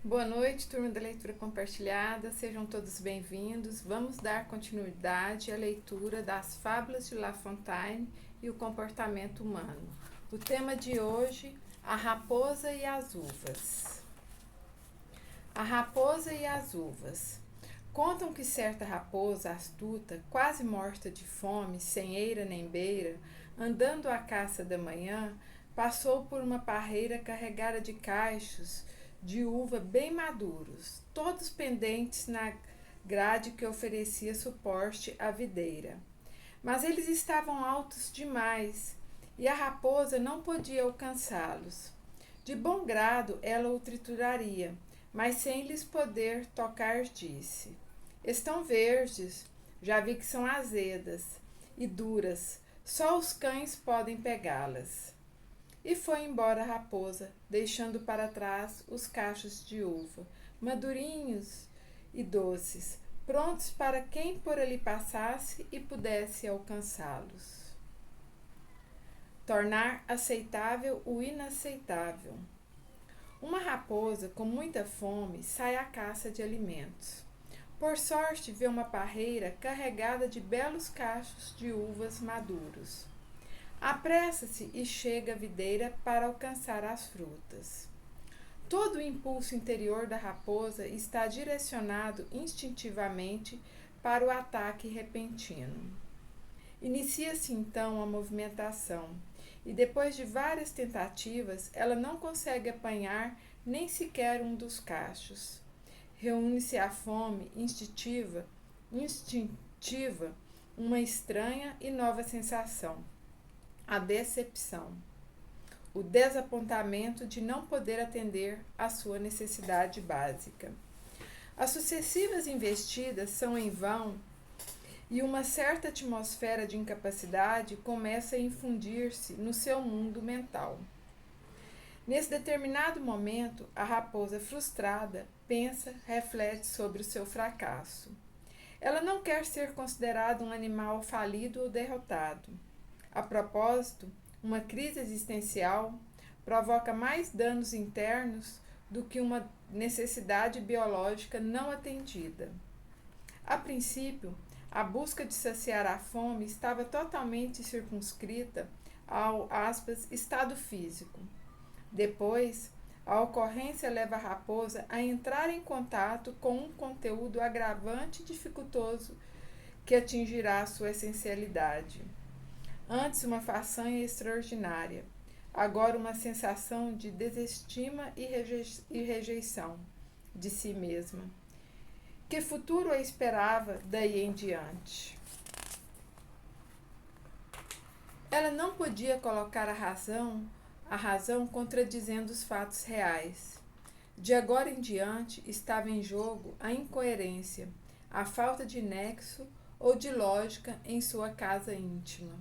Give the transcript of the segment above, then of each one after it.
Boa noite, turma da leitura compartilhada, sejam todos bem-vindos. Vamos dar continuidade à leitura das Fábulas de La Fontaine e o comportamento humano. O tema de hoje, a raposa e as uvas. A raposa e as uvas. Contam que certa raposa astuta, quase morta de fome, sem eira nem beira, andando à caça da manhã, passou por uma parreira carregada de cachos de uva bem maduros, todos pendentes na grade que oferecia suporte à videira. Mas eles estavam altos demais e a raposa não podia alcançá-los. De bom grado ela o trituraria, mas sem lhes poder tocar, disse: Estão verdes, já vi que são azedas e duras, só os cães podem pegá-las. E foi embora a raposa, deixando para trás os cachos de uva, madurinhos e doces, prontos para quem por ali passasse e pudesse alcançá-los. Tornar aceitável o inaceitável. Uma raposa com muita fome sai à caça de alimentos. Por sorte, vê uma parreira carregada de belos cachos de uvas maduros. Apressa-se e chega à videira para alcançar as frutas. Todo o impulso interior da raposa está direcionado instintivamente para o ataque repentino. Inicia-se então a movimentação, e depois de várias tentativas, ela não consegue apanhar nem sequer um dos cachos. Reúne-se a fome instintiva, uma estranha e nova sensação. A decepção, o desapontamento de não poder atender à sua necessidade básica. As sucessivas investidas são em vão e uma certa atmosfera de incapacidade começa a infundir-se no seu mundo mental. Nesse determinado momento, a raposa frustrada pensa, reflete sobre o seu fracasso. Ela não quer ser considerada um animal falido ou derrotado. A propósito, uma crise existencial provoca mais danos internos do que uma necessidade biológica não atendida. A princípio, a busca de saciar a fome estava totalmente circunscrita ao, estado físico. Depois, a ocorrência leva a raposa a entrar em contato com um conteúdo agravante e dificultoso que atingirá a sua essencialidade. Antes uma façanha extraordinária, agora uma sensação de desestima e rejeição de si mesma. Que futuro a esperava daí em diante? Ela não podia colocar a razão contradizendo os fatos reais. De agora em diante estava em jogo a incoerência, a falta de nexo ou de lógica em sua casa íntima.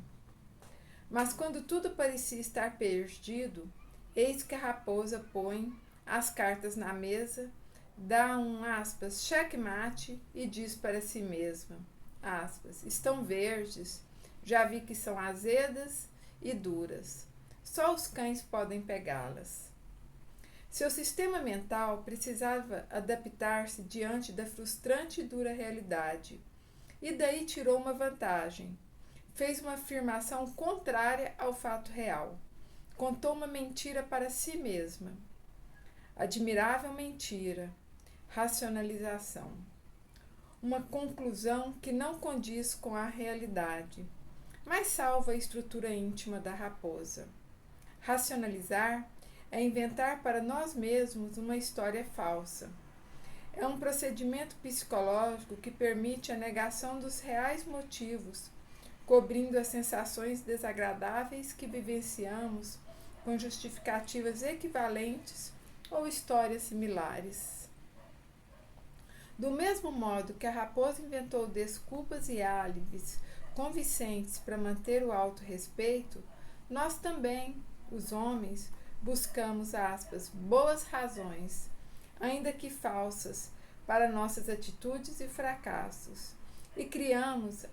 Mas quando tudo parecia estar perdido, eis que a raposa põe as cartas na mesa, dá um cheque-mate e diz para si mesma, estão verdes, já vi que são azedas e duras, só os cães podem pegá-las. Seu sistema mental precisava adaptar-se diante da frustrante e dura realidade, e daí tirou uma vantagem. Fez uma afirmação contrária ao fato real. Contou uma mentira para si mesma. Admirável mentira. Racionalização. Uma conclusão que não condiz com a realidade, mas salva a estrutura íntima da raposa. Racionalizar é inventar para nós mesmos uma história falsa. É um procedimento psicológico que permite a negação dos reais motivos, cobrindo as sensações desagradáveis que vivenciamos com justificativas equivalentes ou histórias similares. Do mesmo modo que a raposa inventou desculpas e álibis convincentes para manter o autorrespeito, nós também, os homens, buscamos, boas razões, ainda que falsas, para nossas atitudes e fracassos. E criamos,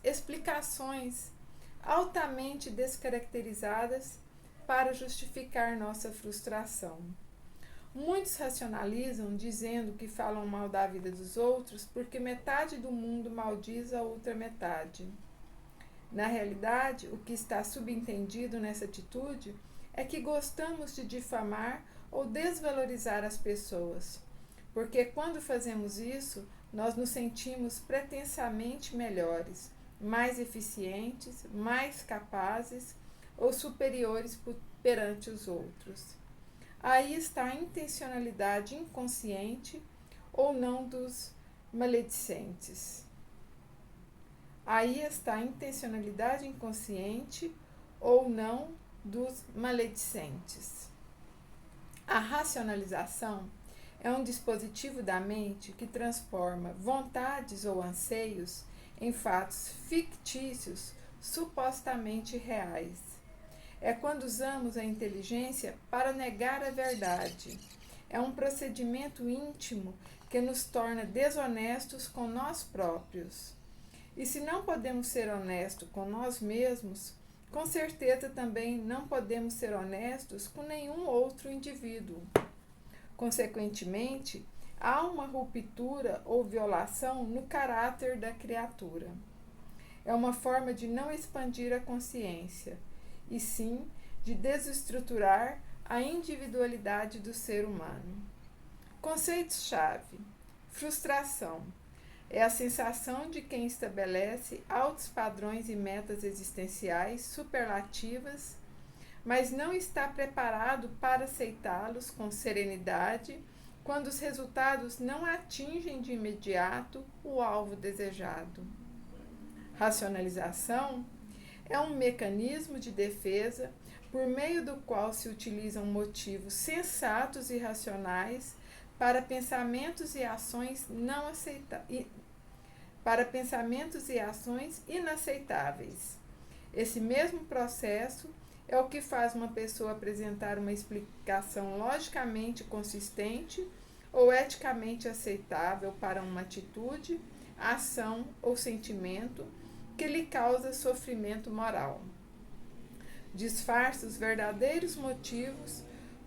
explicações altamente descaracterizadas para justificar nossa frustração. Muitos racionalizam dizendo que falam mal da vida dos outros porque metade do mundo maldiz a outra metade. Na realidade, o que está subentendido nessa atitude é que gostamos de difamar ou desvalorizar as pessoas, porque quando fazemos isso, nós nos sentimos pretensamente melhores, mais eficientes, mais capazes ou superiores perante os outros. Aí está a intencionalidade inconsciente ou não dos maledicentes. Aí está a intencionalidade inconsciente ou não dos maledicentes. A racionalização é um dispositivo da mente que transforma vontades ou anseios em fatos fictícios supostamente reais. É quando usamos a inteligência para negar a verdade. É um procedimento íntimo que nos torna desonestos com nós próprios. E se não podemos ser honestos com nós mesmos, com certeza também não podemos ser honestos com nenhum outro indivíduo. Consequentemente, há uma ruptura ou violação no caráter da criatura. É uma forma de não expandir a consciência, e sim de desestruturar a individualidade do ser humano. Conceitos-chave: frustração. É a sensação de quem estabelece altos padrões e metas existenciais superlativas, mas não está preparado para aceitá-los com serenidade quando os resultados não atingem de imediato o alvo desejado. Racionalização é um mecanismo de defesa por meio do qual se utilizam motivos sensatos e racionais para pensamentos e ações inaceitáveis. Esse mesmo processo é o que faz uma pessoa apresentar uma explicação logicamente consistente ou eticamente aceitável para uma atitude, ação ou sentimento que lhe causa sofrimento moral. Disfarça os verdadeiros motivos,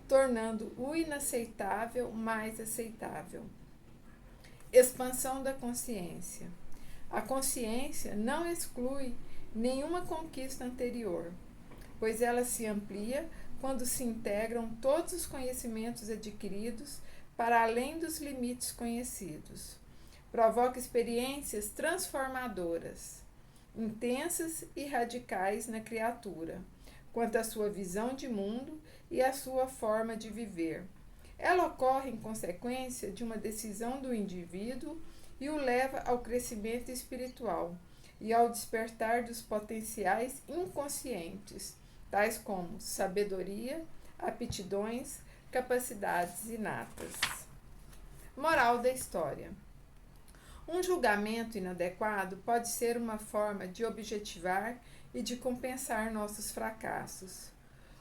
tornando o inaceitável mais aceitável. Expansão da consciência. A consciência não exclui nenhuma conquista anterior, pois ela se amplia quando se integram todos os conhecimentos adquiridos para além dos limites conhecidos. Provoca experiências transformadoras, intensas e radicais na criatura, quanto à sua visão de mundo e à sua forma de viver. Ela ocorre em consequência de uma decisão do indivíduo e o leva ao crescimento espiritual e ao despertar dos potenciais inconscientes, tais como sabedoria, aptidões, capacidades inatas. Moral da história: um julgamento inadequado pode ser uma forma de objetivar e de compensar nossos fracassos.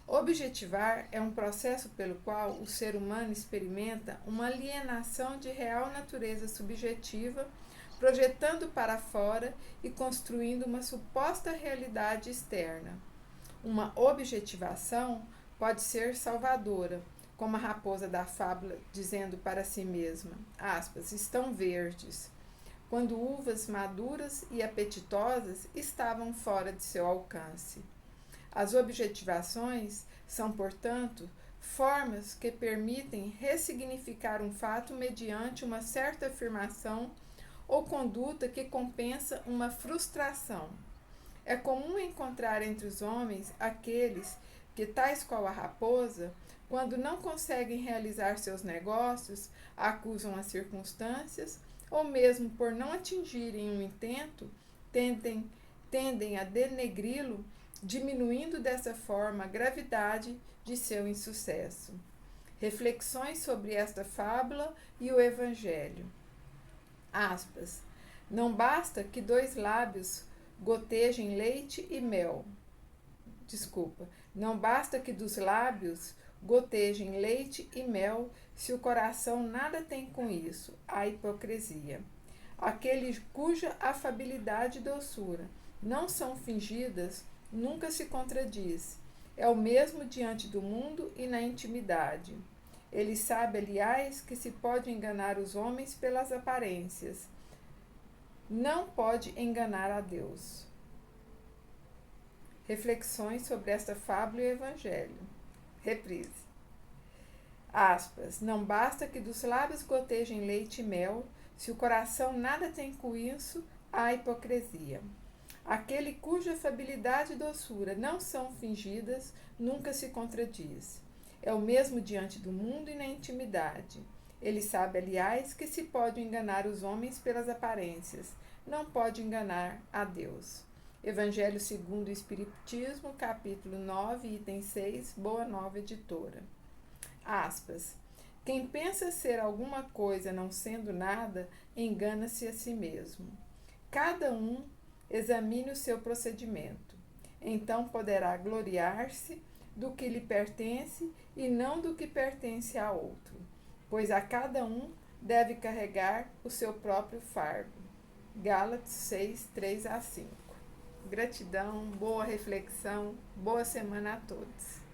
Objetivar é um processo pelo qual o ser humano experimenta uma alienação de real natureza subjetiva, projetando para fora e construindo uma suposta realidade externa. Uma objetivação pode ser salvadora, como a raposa da fábula dizendo para si mesma, aspas, estão verdes, quando uvas maduras e apetitosas estavam fora de seu alcance. As objetivações são, portanto, formas que permitem ressignificar um fato mediante uma certa afirmação ou conduta que compensa uma frustração. É comum encontrar entre os homens aqueles que, tais qual a raposa, quando não conseguem realizar seus negócios, acusam as circunstâncias ou mesmo por não atingirem um intento, tendem a denegri-lo, diminuindo dessa forma a gravidade de seu insucesso. Reflexões sobre esta fábula e o Evangelho. Aspas. Não basta que 2 lábios gotejem leite e mel. Não basta que dos lábios gotejem leite e mel, se o coração nada tem com isso, a hipocrisia. Aquele cuja afabilidade e doçura não são fingidas, nunca se contradiz. É o mesmo diante do mundo e na intimidade. Ele sabe, aliás, que se pode enganar os homens pelas aparências, não pode enganar a Deus. Reflexões sobre esta fábula e o Evangelho. Reprise. Aspas. Não basta que dos lábios gotejem leite e mel, se o coração nada tem com isso, há hipocrisia. Aquele cuja afabilidade e doçura não são fingidas, nunca se contradiz. É o mesmo diante do mundo e na intimidade. Ele sabe, aliás, que se pode enganar os homens pelas aparências, não pode enganar a Deus. Evangelho segundo o Espiritismo, capítulo 9, item 6, Boa Nova Editora. Aspas. Quem pensa ser alguma coisa não sendo nada, engana-se a si mesmo. Cada um examine o seu procedimento. Então poderá gloriar-se do que lhe pertence e não do que pertence a outro, pois a cada um deve carregar o seu próprio fardo. Gálatas 6, 3 a 5. Gratidão, boa reflexão, boa semana a todos.